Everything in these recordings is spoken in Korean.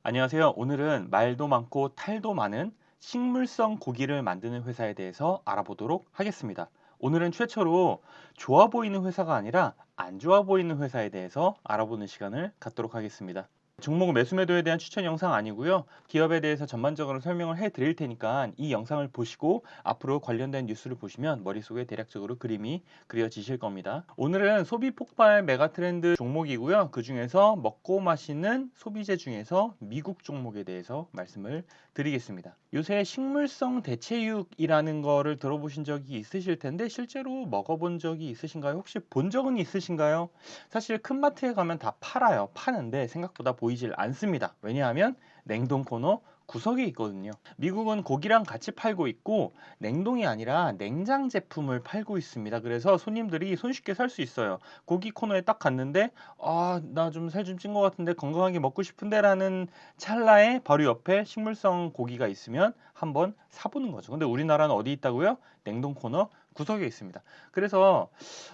안녕하세요. 오늘은 말도 많고 탈도 많은 식물성 고기를 만드는 회사에 대해서 알아보도록 하겠습니다. 오늘은 최초로 좋아 보이는 회사가 아니라 안 좋아 보이는 회사에 대해서 알아보는 시간을 갖도록 하겠습니다. 종목 매수매도에 대한 추천 영상 아니고요. 기업에 대해서 전반적으로 설명을 해 드릴 테니까 이 영상을 보시고 앞으로 관련된 뉴스를 보시면 머릿속에 대략적으로 그림이 그려지실 겁니다. 오늘은 소비 폭발 메가 트렌드 종목이고요. 그 중에서 먹고 마시는 소비재 중에서 미국 종목에 대해서 말씀을 드리겠습니다. 요새 식물성 대체육이라는 거를 들어보신 적이 있으실 텐데 실제로 먹어본 적이 있으신가요? 혹시 본 적은 있으신가요? 사실 큰 마트에 가면 다 팔아요. 파는데 생각보다 보이질 않습니다. 왜냐하면 냉동 코너 구석에 있거든요. 미국은 고기랑 같이 팔고 있고 냉동이 아니라 냉장 제품을 팔고 있습니다. 그래서 손님들이 손쉽게 살 수 있어요. 고기 코너에 딱 갔는데 나 좀 살 좀 찐 것 같은데 건강하게 먹고 싶은데 라는 찰나에 바로 옆에 식물성 고기가 있으면 한번 사보는 거죠. 근데 우리나라는 어디 있다고요? 냉동 코너 구석에 있습니다. 그래서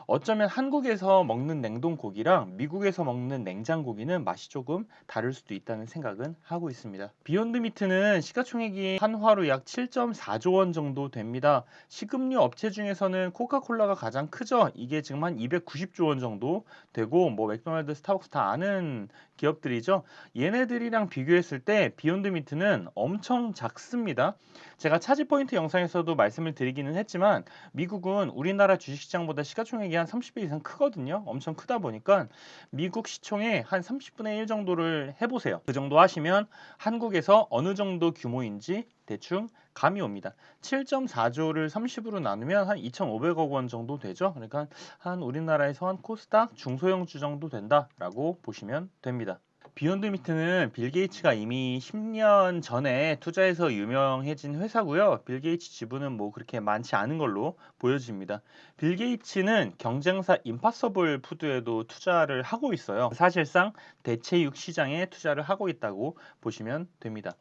어쩌면 한국에서 먹는 냉동 고기랑 미국에서 먹는 냉장 고기는 맛이 조금 다를 수도 있다는 생각은 하고 있습니다. 비욘드 미트는 시가총액이 한화로 약 7.4조 원 정도 됩니다. 식음료 업체 중에서는 코카콜라가 가장 크죠. 이게 지금 한 290조 원 정도 되고 뭐 맥도날드, 스타벅스 다 아는 기업들이죠. 얘네들이랑 비교했을 때 비욘드 미트는 엄청 작습니다. 제가 차지 포인트 영상에서도 말씀을 드리기는 했지만 미국은 우리나라 주식시장보다 시가총액이 한 30배 이상 크거든요. 엄청 크다 보니까 미국 시총의 한 30분의 1 정도를 해보세요. 그 정도 하시면 한국에서 어느 정도 규모인지 대충 감이 옵니다. 7.4조를 30으로 나누면 한 2,500억 원 정도 되죠. 그러니까 한 우리나라에서 한 코스닥 중소형주 정도 된다라고 보시면 됩니다. 비욘드 미트는 빌 게이츠가 이미 10년 전에 투자해서 유명해진 회사고요. 빌 게이츠 지분은 뭐 그렇게 많지 않은 걸로 보여집니다. 빌 게이츠는 경쟁사 임파서블 푸드에도 투자를 하고 있어요. 사실상 대체육 시장에 투자를 하고 있다고 보시면 됩니다.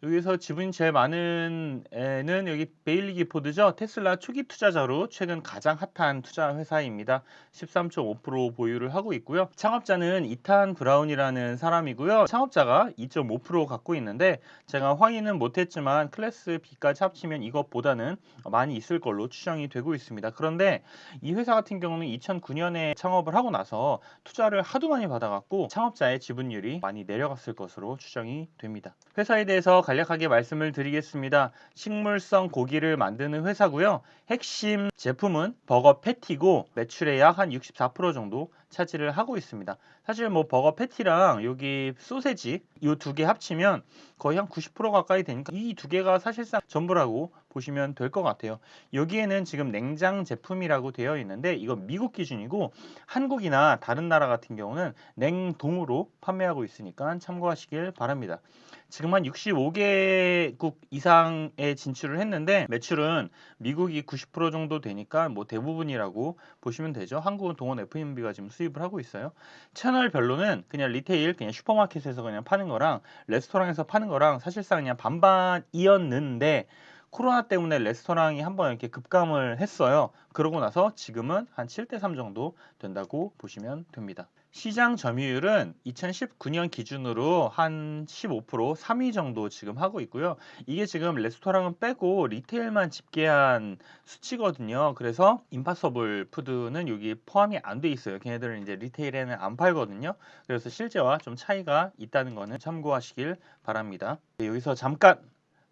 여기서 지분이 제일 많은 애는 여기 베일리 기포드죠. 테슬라 초기 투자자로 최근 가장 핫한 투자 회사입니다. 13.5% 보유를 하고 있고요. 창업자는 이탄 브라운이라는 사람이고요. 창업자가 2.5% 갖고 있는데 제가 확인은 못했지만 클래스 B까지 합치면 이것보다는 많이 있을 걸로 추정이 되고 있습니다. 그런데 이 회사 같은 경우는 2009년에 창업을 하고 나서 투자를 하도 많이 받아갖고 창업자의 지분율이 많이 내려갔을 것으로 추정이 됩니다. 회사에 대해서 간략하게 말씀을 드리겠습니다. 식물성 고기를 만드는 회사고요. 핵심 제품은 버거 패티고 매출의 약 한 64% 정도 차지를 하고 있습니다. 사실 뭐 버거 패티랑 여기 소세지 이 두 개 합치면 거의 한 90% 가까이 되니까 이 두 개가 사실상 전부라고 보시면 될 것 같아요. 여기에는 지금 냉장 제품이라고 되어 있는데 이건 미국 기준이고 한국이나 다른 나라 같은 경우는 냉동으로 판매하고 있으니까 참고하시길 바랍니다. 지금 한 65개국 이상에 진출을 했는데 매출은 미국이 90% 정도 되니까 뭐 대부분이라고 보시면 되죠. 한국은 동원 F&B가 지금 수입을 하고 있어요. 채널별로는 그냥 리테일, 그냥 슈퍼마켓에서 그냥 파는 거랑 레스토랑에서 파는 거랑 사실상 그냥 반반이었는데 코로나 때문에 레스토랑이 한번 이렇게 급감을 했어요. 그러고 나서 지금은 한 7대3 정도 된다고 보시면 됩니다. 시장 점유율은 2019년 기준으로 한 15%, 3위 정도 지금 하고 있고요. 이게 지금 레스토랑은 빼고 리테일만 집계한 수치거든요. 그래서 임파서블 푸드는 여기 포함이 안 돼 있어요. 걔네들은 이제 리테일에는 안 팔거든요. 그래서 실제와 좀 차이가 있다는 거는 참고하시길 바랍니다. 네, 여기서 잠깐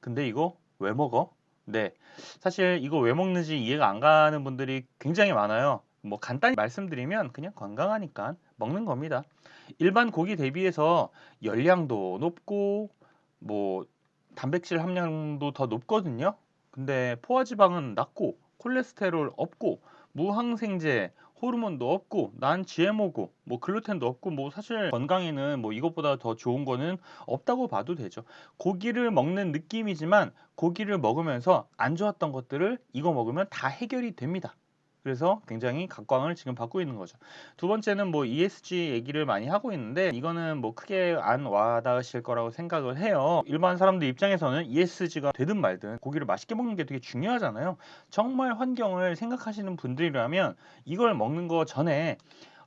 근데 이거 왜 먹어? 네. 사실 이거 왜 먹는지 이해가 안 가는 분들이 굉장히 많아요. 뭐 간단히 말씀드리면 그냥 건강하니까 먹는 겁니다. 일반 고기 대비해서 열량도 높고 뭐 단백질 함량도 더 높거든요. 근데 포화지방은 낮고 콜레스테롤 없고 무항생제 호르몬도 없고 난 GMO고 뭐 글루텐도 없고 뭐 사실 건강에는 뭐 이것보다 더 좋은 거는 없다고 봐도 되죠. 고기를 먹는 느낌이지만 고기를 먹으면서 안 좋았던 것들을 이거 먹으면 다 해결이 됩니다. 그래서 굉장히 각광을 지금 받고 있는 거죠. 두 번째는 뭐 ESG 얘기를 많이 하고 있는데 이거는 뭐 크게 안 와닿으실 거라고 생각을 해요. 일반 사람들 입장에서는 ESG가 되든 말든 고기를 맛있게 먹는 게 되게 중요하잖아요. 정말 환경을 생각하시는 분들이라면 이걸 먹는 거 전에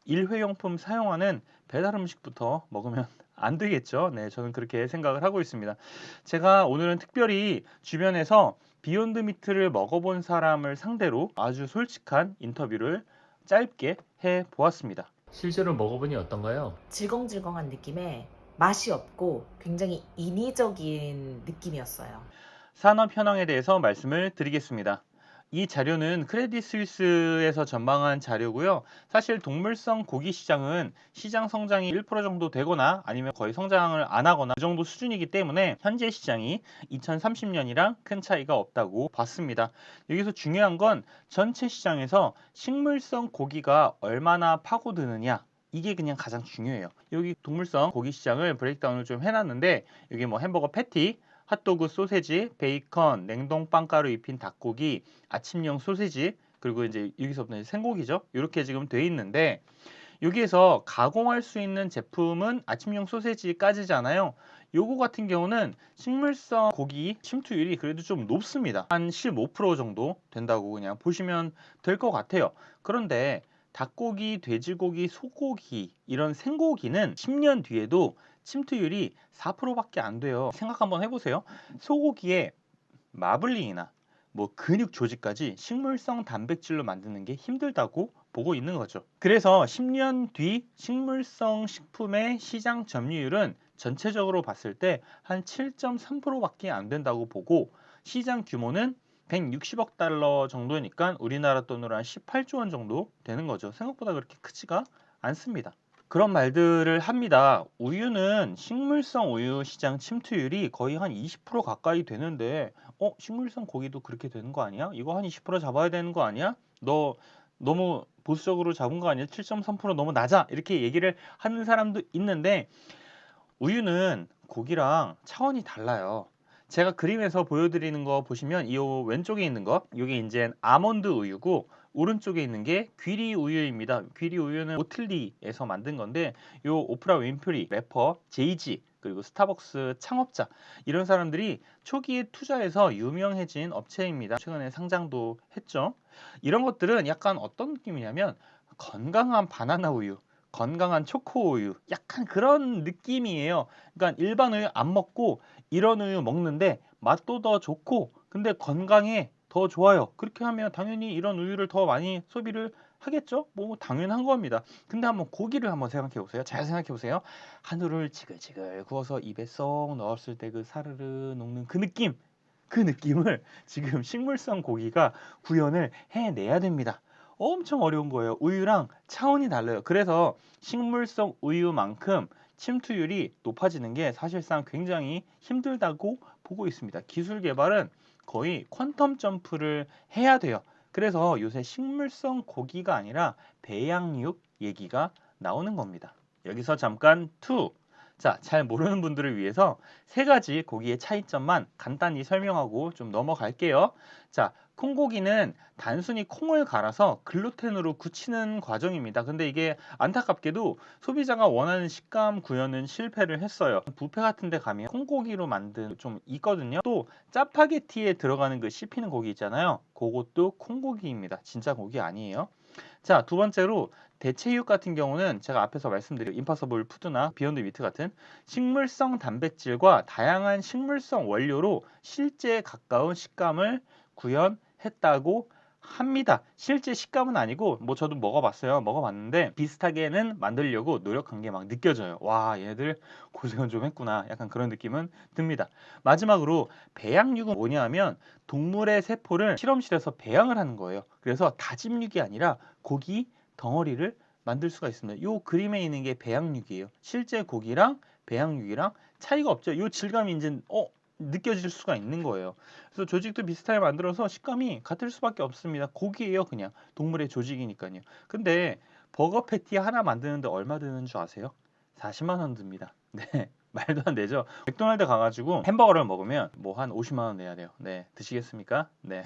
일회용품 사용하는 배달 음식부터 먹으면 안 되겠죠. 네, 저는 그렇게 생각을 하고 있습니다. 제가 오늘은 특별히 주변에서 비욘드 미트를 먹어본 사람을 상대로 아주 솔직한 인터뷰를 짧게 해 보았습니다. 실제로 먹어보니 어떤가요? 질겅질겅한 느낌에 맛이 없고 굉장히 인위적인 느낌이었어요. 산업 현황에 대해서 말씀을 드리겠습니다. 이 자료는 크레딧 스위스에서 전망한 자료고요. 사실 동물성 고기 시장은 시장 성장이 1% 정도 되거나 아니면 거의 성장을 안 하거나 그 정도 수준이기 때문에 현재 시장이 2030년이랑 큰 차이가 없다고 봤습니다. 여기서 중요한 건 전체 시장에서 식물성 고기가 얼마나 파고드느냐, 이게 그냥 가장 중요해요. 여기 동물성 고기 시장을 브레이크다운을 좀 해놨는데, 여기 뭐 햄버거 패티, 핫도그 소세지, 베이컨, 냉동 빵가루 입힌 닭고기, 아침용 소세지, 그리고 이제 여기서부터 생고기죠. 이렇게 지금 돼 있는데, 여기에서 가공할 수 있는 제품은 아침용 소세지까지잖아요. 요거 같은 경우는 식물성 고기 침투율이 그래도 좀 높습니다. 한 15% 정도 된다고 그냥 보시면 될 것 같아요. 그런데 닭고기, 돼지고기, 소고기 이런 생고기는 10년 뒤에도 침투율이 4%밖에 안 돼요. 생각 한번 해보세요. 소고기에 마블링이나 뭐 근육 조직까지 식물성 단백질로 만드는 게 힘들다고 보고 있는 거죠. 그래서 10년 뒤 식물성 식품의 시장 점유율은 전체적으로 봤을 때 한 7.3%밖에 안 된다고 보고, 시장 규모는 160억 달러 정도니까 우리나라 돈으로 한 18조 원 정도 되는 거죠. 생각보다 그렇게 크지가 않습니다. 그런 말들을 합니다. 우유는 식물성 우유 시장 침투율이 거의 한 20% 가까이 되는데, 식물성 고기도 그렇게 되는 거 아니야? 이거 한 20% 잡아야 되는 거 아니야? 너 너무 보수적으로 잡은 거 아니야? 7.3% 너무 낮아. 이렇게 얘기를 하는 사람도 있는데, 우유는 고기랑 차원이 달라요. 제가 그림에서 보여드리는 거 보시면 이 왼쪽에 있는 거, 이게 이제 아몬드 우유고, 오른쪽에 있는 게 귀리 우유입니다. 귀리 우유는 오틀리에서 만든 건데, 요 오프라 윈프리 래퍼, 제이지, 그리고 스타벅스 창업자, 이런 사람들이 초기에 투자해서 유명해진 업체입니다. 최근에 상장도 했죠. 이런 것들은 약간 어떤 느낌이냐면 건강한 바나나 우유, 건강한 초코 우유, 약간 그런 느낌이에요. 그러니까 일반 우유 안 먹고 이런 우유 먹는데 맛도 더 좋고 근데 건강에 더 좋아요. 그렇게 하면 당연히 이런 우유를 더 많이 소비를 하겠죠? 뭐 당연한 겁니다. 근데 한번 고기를 한번 생각해 보세요. 잘 생각해 보세요. 한우를 지글지글 구워서 입에 쏙 넣었을 때 그 사르르 녹는 그 느낌, 그 느낌을 지금 식물성 고기가 구현을 해내야 됩니다. 엄청 어려운 거예요. 우유랑 차원이 달라요. 그래서 식물성 우유만큼 침투율이 높아지는 게 사실상 굉장히 힘들다고 보고 있습니다. 기술 개발은 거의 퀀텀 점프를 해야 돼요. 그래서 요새 식물성 고기가 아니라 배양육 얘기가 나오는 겁니다. 여기서 잠깐 투. 자, 잘 모르는 분들을 위해서 세 가지 고기의 차이점만 간단히 설명하고 좀 넘어갈게요. 자, 콩고기는 단순히 콩을 갈아서 글루텐으로 굳히는 과정입니다. 근데 이게 안타깝게도 소비자가 원하는 식감 구현은 실패를 했어요. 뷔페 같은 데 가면 콩고기로 만든 좀 있거든요. 또 짜파게티에 들어가는 그 씹히는 고기 있잖아요. 그것도 콩고기입니다. 진짜 고기 아니에요. 자, 두 번째로 대체육 같은 경우는 제가 앞에서 말씀드린 임파서블 푸드나 비욘드 미트 같은 식물성 단백질과 다양한 식물성 원료로 실제에 가까운 식감을 구현했다고 합니다. 실제 식감은 아니고 뭐 저도 먹어봤어요. 먹어봤는데 비슷하게는 만들려고 노력한 게 막 느껴져요. 와, 얘네들 고생은 좀 했구나. 약간 그런 느낌은 듭니다. 마지막으로 배양육은 뭐냐면 동물의 세포를 실험실에서 배양을 하는 거예요. 그래서 다짐육이 아니라 고기 덩어리를 만들 수가 있습니다. 이 그림에 있는 게 배양육이에요. 실제 고기랑 배양육이랑 차이가 없죠. 이 질감이 이제 느껴질 수가 있는 거예요. 그래서 조직도 비슷하게 만들어서 식감이 같을 수밖에 없습니다. 고기예요, 그냥. 동물의 조직이니까요. 근데 버거 패티 하나 만드는데 얼마 드는 줄 아세요? 40만 원 듭니다. 네. 말도 안 되죠. 맥도날드 가가지고 햄버거를 먹으면 뭐 한 50만 원 내야 돼요. 네. 드시겠습니까? 네.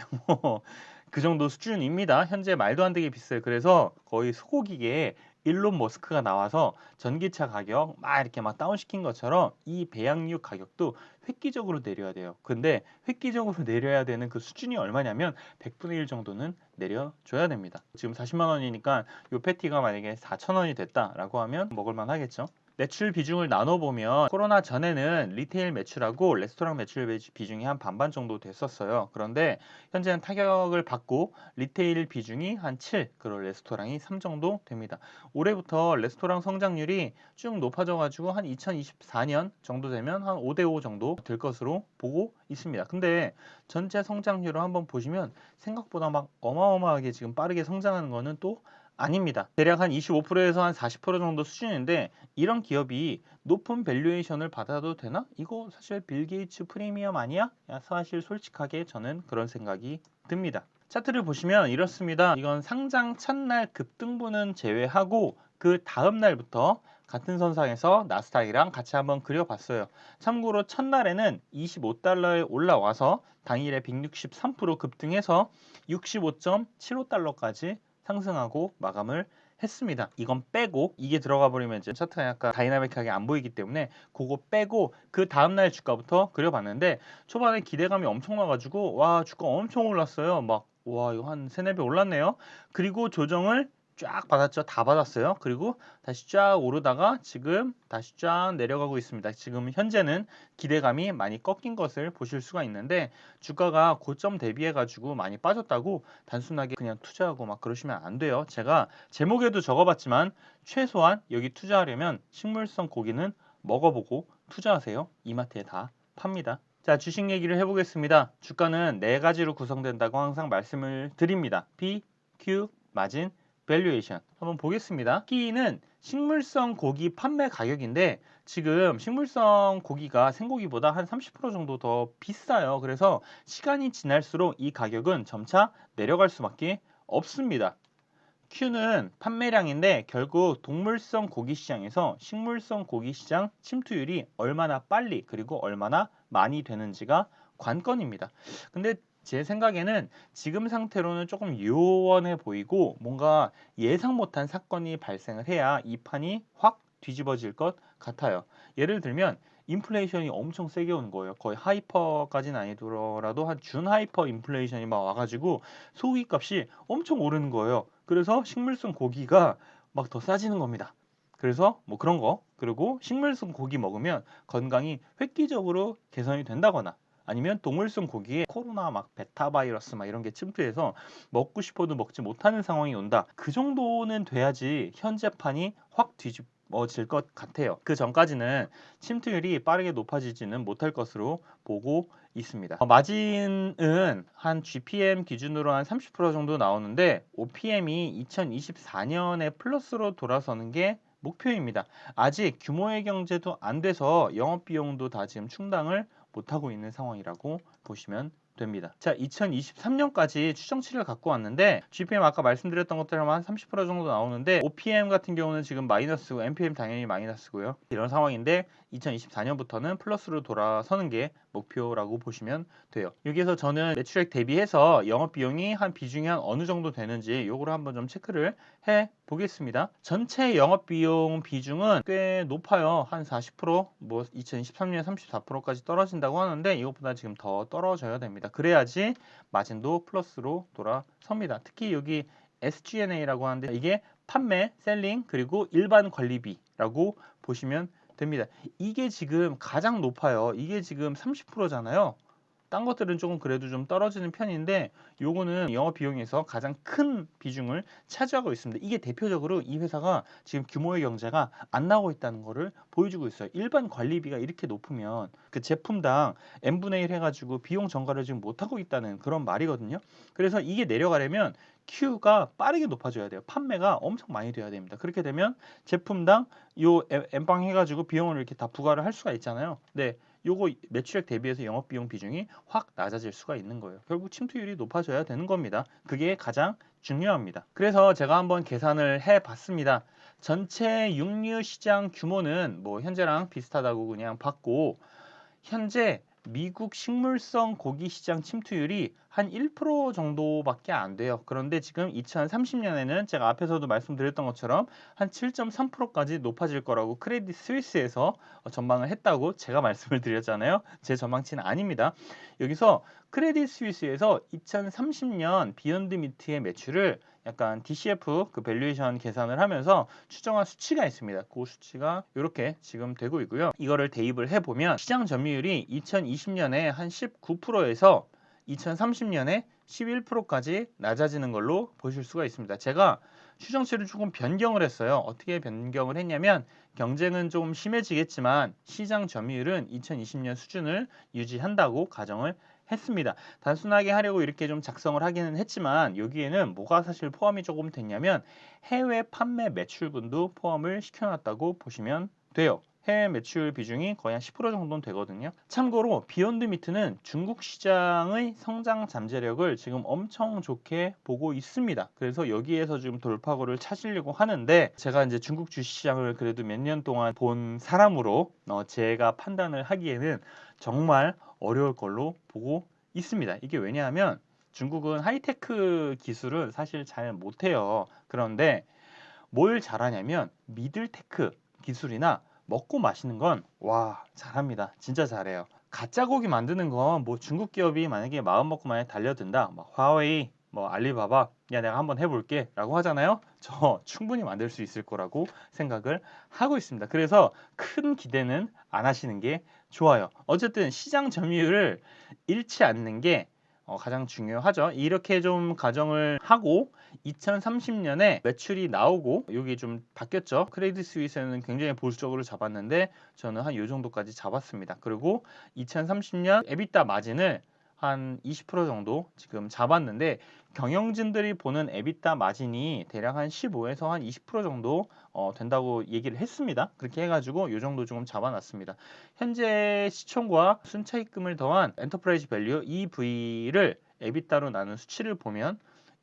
그 정도 수준입니다. 현재 말도 안 되게 비싸요. 그래서 거의 소고기에 일론 머스크가 나와서 전기차 가격 막 이렇게 막 다운시킨 것처럼 이 배양육 가격도 획기적으로 내려야 돼요. 근데 획기적으로 내려야 되는 그 수준이 얼마냐면 100분의 1 정도는 내려줘야 됩니다. 지금 40만 원이니까 이 패티가 만약에 4천 원이 됐다라고 하면 먹을만 하겠죠. 매출 비중을 나눠보면 코로나 전에는 리테일 매출하고 레스토랑 매출 비중이 한 반반 정도 됐었어요. 그런데 현재는 타격을 받고 리테일 비중이 한 7, 그리고 레스토랑이 3 정도 됩니다. 올해부터 레스토랑 성장률이 쭉 높아져가지고 한 2024년 정도 되면 한 5대5 정도 될 것으로 보고 있습니다. 근데 전체 성장률을 한번 보시면 생각보다 막 어마어마하게 지금 빠르게 성장하는 거는 또 아닙니다. 대략 한 25%에서 한 40% 정도 수준인데 이런 기업이 높은 밸류에이션을 받아도 되나? 이거 사실 빌 게이츠 프리미엄 아니야? 사실 솔직하게 저는 그런 생각이 듭니다. 차트를 보시면 이렇습니다. 이건 상장 첫날 급등분은 제외하고 그 다음 날부터 같은 선상에서 나스닥이랑 같이 한번 그려봤어요. 참고로 첫날에는 25달러에 올라와서 당일에 163% 급등해서 65.75달러까지 상승하고 마감을 했습니다. 이건 빼고 이게 들어가 버리면 이제 차트가 약간 다이나믹하게 안 보이기 때문에 그거 빼고 그 다음날 주가부터 그려봤는데 초반에 기대감이 엄청나가지고 와 주가 엄청 올랐어요. 막 와 이거 한 3, 4배 올랐네요. 그리고 조정을 쫙 받았죠. 다 받았어요. 그리고 다시 쫙 오르다가 지금 다시 쫙 내려가고 있습니다. 지금 현재는 기대감이 많이 꺾인 것을 보실 수가 있는데 주가가 고점 대비해 가지고 많이 빠졌다고 단순하게 그냥 투자하고 막 그러시면 안 돼요. 제가 제목에도 적어봤지만 최소한 여기 투자하려면 식물성 고기는 먹어보고 투자하세요. 이마트에 다 팝니다. 자, 주식 얘기를 해보겠습니다. 주가는 네 가지로 구성된다고 항상 말씀을 드립니다. P, Q, 마진, 밸류에이션. 한번 보겠습니다. P는 식물성 고기 판매 가격인데 지금 식물성 고기가 생고기보다 한 30% 정도 더 비싸요. 그래서 시간이 지날수록 이 가격은 점차 내려갈 수밖에 없습니다. Q는 판매량인데 결국 동물성 고기 시장에서 식물성 고기 시장 침투율이 얼마나 빨리 그리고 얼마나 많이 되는지가 관건입니다. 근데 제 생각에는 지금 상태로는 조금 요원해 보이고 뭔가 예상 못한 사건이 발생을 해야 이 판이 확 뒤집어질 것 같아요. 예를 들면 인플레이션이 엄청 세게 오는 거예요. 거의 하이퍼까지는 아니더라도 한 준하이퍼 인플레이션이 막 와가지고 소고기 값이 엄청 오르는 거예요. 그래서 식물성 고기가 막 더 싸지는 겁니다. 그래서 뭐 그런 거, 그리고 식물성 고기 먹으면 건강이 획기적으로 개선이 된다거나 아니면 동물성 고기에 코로나 막 베타 바이러스 막 이런 게 침투해서 먹고 싶어도 먹지 못하는 상황이 온다. 그 정도는 돼야지 현재판이 확 뒤집어질 것 같아요. 그 전까지는 침투율이 빠르게 높아지지는 못할 것으로 보고 있습니다. 마진은 한 GPM 기준으로 한 30% 정도 나오는데 OPM이 2024년에 플러스로 돌아서는 게 목표입니다. 아직 규모의 경제도 안 돼서 영업비용도 다 지금 충당을 못하고 있는 상황이라고 보시면 됩니다. 자, 2023년까지 추정치를 갖고 왔는데 GPM 아까 말씀드렸던 것처럼 한 30% 정도 나오는데 OPM 같은 경우는 지금 마이너스고 MPM 당연히 마이너스고요. 이런 상황인데 2024년부터는 플러스로 돌아서는 게 목표라고 보시면 돼요. 여기에서 저는 매출액 대비해서 영업비용이 한 비중이 한 어느 정도 되는지 요거를 한번 좀 체크를 해 보겠습니다. 전체 영업비용 비중은 꽤 높아요. 한 40%, 뭐 2023년에 34%까지 떨어진다고 하는데 이것보다 지금 더 떨어져야 됩니다. 그래야지 마진도 플러스로 돌아섭니다. 특히 여기 SG&A라고 하는데 이게 판매, 셀링, 그리고 일반 관리비라고 보시면 됩니다. 이게 지금 가장 높아요. 이게 지금 30%잖아요. 딴 것들은 조금 그래도 좀 떨어지는 편인데 요거는 영업 비용에서 가장 큰 비중을 차지하고 있습니다. 이게 대표적으로 이 회사가 지금 규모의 경제가 안 나오고 있다는 것을 보여주고 있어요. 일반 관리비가 이렇게 높으면 그 제품당 n분의 1 해가지고 비용 전가를 지금 못하고 있다는 그런 말이거든요. 그래서 이게 내려가려면 Q가 빠르게 높아져야 돼요. 판매가 엄청 많이 돼야 됩니다. 그렇게 되면 제품당 요 N빵 해가지고 비용을 이렇게 다 부과를 할 수가 있잖아요. 네. 요거 매출액 대비해서 영업비용 비중이 확 낮아질 수가 있는 거예요. 결국 침투율이 높아져야 되는 겁니다. 그게 가장 중요합니다. 그래서 제가 한번 계산을 해 봤습니다. 전체 육류 시장 규모는 뭐 현재랑 비슷하다고 그냥 봤고 현재 미국 식물성 고기 시장 침투율이 한 1% 정도밖에 안 돼요. 그런데 지금 2030년에는 제가 앞에서도 말씀드렸던 것처럼 한 7.3%까지 높아질 거라고 크레딧 스위스에서 전망을 했다고 제가 말씀을 드렸잖아요. 제 전망치는 아닙니다. 여기서 크레딧 스위스에서 2030년 비욘드 미트의 매출을 약간 DCF 그 밸류에이션 계산을 하면서 추정한 수치가 있습니다. 그 수치가 이렇게 지금 되고 있고요. 이거를 대입을 해보면 시장 점유율이 2020년에 한 19%에서 2030년에 11%까지 낮아지는 걸로 보실 수가 있습니다. 제가 추정치를 조금 변경을 했어요. 어떻게 변경을 했냐면 경쟁은 좀 심해지겠지만 시장 점유율은 2020년 수준을 유지한다고 가정을 했습니다. 단순하게 하려고 이렇게 좀 작성을 하기는 했지만 여기에는 뭐가 사실 포함이 조금 됐냐면 해외 판매 매출분도 포함을 시켜놨다고 보시면 돼요. 해외 매출 비중이 거의 한 10% 정도는 되거든요. 참고로 비욘드 미트는 중국 시장의 성장 잠재력을 지금 엄청 좋게 보고 있습니다. 그래서 여기에서 지금 돌파구를 찾으려고 하는데 제가 이제 중국 주시장을 그래도 몇 년 동안 본 사람으로 제가 판단을 하기에는 정말 어려울 걸로 보고 있습니다. 이게 왜냐하면 중국은 하이테크 기술을 사실 잘 못해요. 그런데 뭘 잘하냐면 미들테크 기술이나 먹고 마시는 건 와 잘합니다. 진짜 잘해요. 가짜 고기 만드는 건 뭐 중국 기업이 만약에 마음 먹고 만약에 달려든다. 뭐 화웨이, 뭐 알리바바, 야 내가 한번 해볼게 라고 하잖아요. 저 충분히 만들 수 있을 거라고 생각을 하고 있습니다. 그래서 큰 기대는 안 하시는 게 좋아요. 어쨌든 시장 점유율을 잃지 않는 게 가장 중요하죠. 이렇게 좀 가정을 하고 2030년에 매출이 나오고 여기 좀 바뀌었죠. 크레디트 스위스는 굉장히 보수적으로 잡았는데 저는 한 요 정도까지 잡았습니다. 그리고 2030년 에비타 마진을 한 20% 정도 지금 잡았는데 경영진들이 보는 에비타 마진이 대략 한 15에서 한 20% 정도 된다고 얘기를 했습니다. 그렇게 해가지고 요 정도 조금 잡아놨습니다. 현재 시총과 순차익금을 더한 엔터프라이즈 밸류 EV를 에비타로 나눈 수치를 보면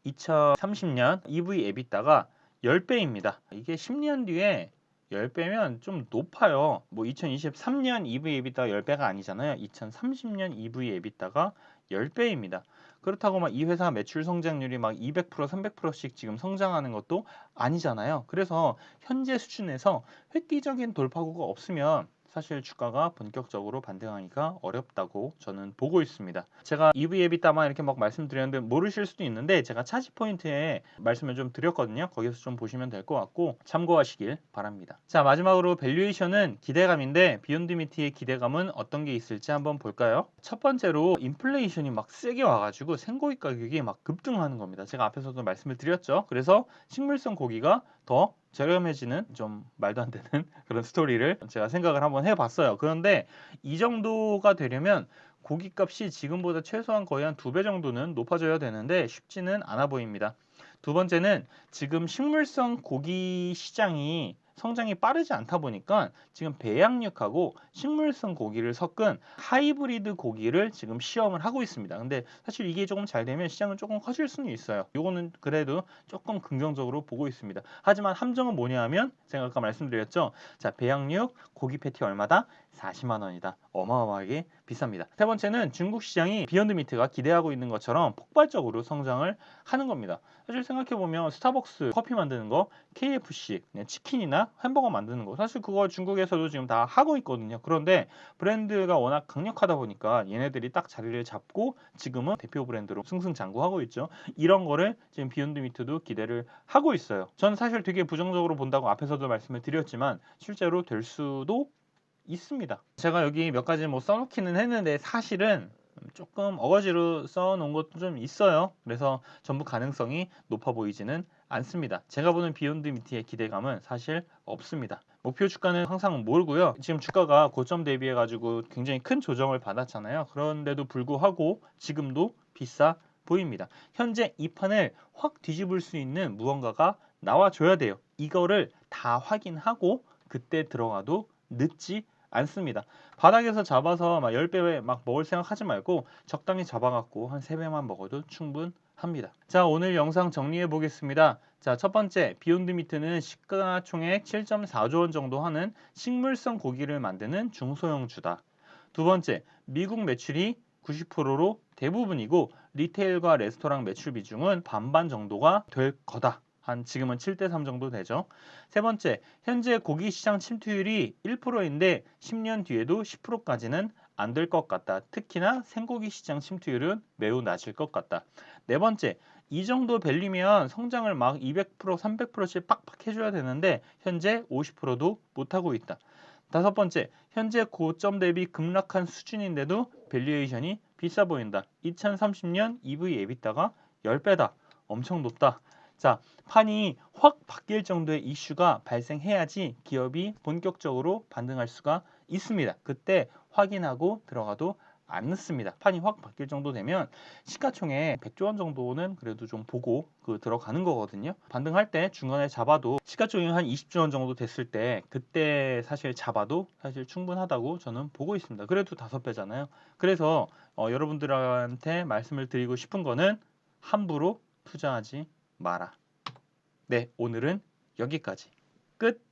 2030년 EV 에비타가 10배입니다. 이게 10년 뒤에 10배면 좀 높아요. 뭐 2023년 EV 에비타가 10배가 아니잖아요. 2030년 EV 에비타가 10배입니다. 그렇다고 막 이 회사 매출 성장률이 막 200%, 300%씩 지금 성장하는 것도 아니잖아요. 그래서 현재 수준에서 획기적인 돌파구가 없으면 사실 주가가 본격적으로 반등하기가 어렵다고 저는 보고 있습니다. 제가 EV 에비타만 이렇게 막 말씀드렸는데 모르실 수도 있는데 제가 차지 포인트에 말씀을 좀 드렸거든요. 거기서 좀 보시면 될 것 같고 참고하시길 바랍니다. 자, 마지막으로 밸류에이션은 기대감인데 비욘드 미트의 기대감은 어떤 게 있을지 한번 볼까요? 첫 번째로 인플레이션이 막 세게 와가지고 생고기 가격이 막 급등하는 겁니다. 제가 앞에서도 말씀을 드렸죠. 그래서 식물성 고기가 더 저렴해지는 좀 말도 안 되는 그런 스토리를 제가 생각을 한번 해봤어요. 그런데 이 정도가 되려면 고기값이 지금보다 최소한 거의 한 2배 정도는 높아져야 되는데 쉽지는 않아 보입니다. 두 번째는 지금 식물성 고기 시장이 성장이 빠르지 않다 보니까 지금 배양육하고 식물성 고기를 섞은 하이브리드 고기를 지금 시험을 하고 있습니다. 근데 사실 이게 조금 잘 되면 시장은 조금 커질 수는 있어요. 이거는 그래도 조금 긍정적으로 보고 있습니다. 하지만 함정은 뭐냐 하면 제가 아까 말씀드렸죠. 자, 배양육 고기 패티 얼마다? 40만 원이다. 어마어마하게 비쌉니다. 세 번째는 중국 시장이 비욘드 미트가 기대하고 있는 것처럼 폭발적으로 성장을 하는 겁니다. 사실 생각해보면 스타벅스 커피 만드는 거, KFC 치킨이나 햄버거 만드는 거 사실 그거 중국에서도 지금 다 하고 있거든요. 그런데 브랜드가 워낙 강력하다 보니까 얘네들이 딱 자리를 잡고 지금은 대표 브랜드로 승승장구하고 있죠. 이런 거를 지금 비욘드 미트도 기대를 하고 있어요. 저는 사실 되게 부정적으로 본다고 앞에서도 말씀을 드렸지만 실제로 될 수도 있습니다. 제가 여기 몇 가지 뭐 써놓기는 했는데 사실은 조금 어거지로 써놓은 것도 좀 있어요. 그래서 전부 가능성이 높아 보이지는 않습니다. 제가 보는 비욘드 미트의 기대감은 사실 없습니다. 목표 주가는 항상 모르고요. 지금 주가가 고점 대비해 가지고 굉장히 큰 조정을 받았잖아요. 그런데도 불구하고 지금도 비싸 보입니다. 현재 이 판을 확 뒤집을 수 있는 무언가가 나와줘야 돼요. 이거를 다 확인하고 그때 들어가도 늦지 않습니다. 바닥에서 잡아서 막 10배 막 먹을 생각 하지 말고 적당히 잡아갖고 한 3배만 먹어도 충분합니다. 자, 오늘 영상 정리해 보겠습니다. 자, 첫 번째, 비욘드 미트는 시가총액 7.4조 원 정도 하는 식물성 고기를 만드는 중소형주다. 두 번째, 미국 매출이 90%로 대부분이고 리테일과 레스토랑 매출 비중은 반반 정도가 될 거다. 한 지금은 7대3 정도 되죠. 세 번째, 현재 고기 시장 침투율이 1%인데 10년 뒤에도 10%까지는 안 될 것 같다. 특히나 생고기 시장 침투율은 매우 낮을 것 같다. 네 번째, 이 정도 밸류면 성장을 막 200%, 300%씩 빡빡 해줘야 되는데 현재 50%도 못하고 있다. 다섯 번째, 현재 고점 대비 급락한 수준인데도 밸류에이션이 비싸 보인다. 2030년 EV 에비타가 10배다. 엄청 높다. 자, 판이 확 바뀔 정도의 이슈가 발생해야지 기업이 본격적으로 반등할 수가 있습니다. 그때 확인하고 들어가도 안 늦습니다. 판이 확 바뀔 정도 되면 시가총액 100조 원 정도는 그래도 좀 보고 들어가는 거거든요. 반등할 때 중간에 잡아도 시가총액 한 20조 원 정도 됐을 때 그때 사실 잡아도 사실 충분하다고 저는 보고 있습니다. 그래도 5배잖아요. 그래서 여러분들한테 말씀을 드리고 싶은 거는 함부로 투자하지 마라. 네, 오늘은 여기까지. 끝.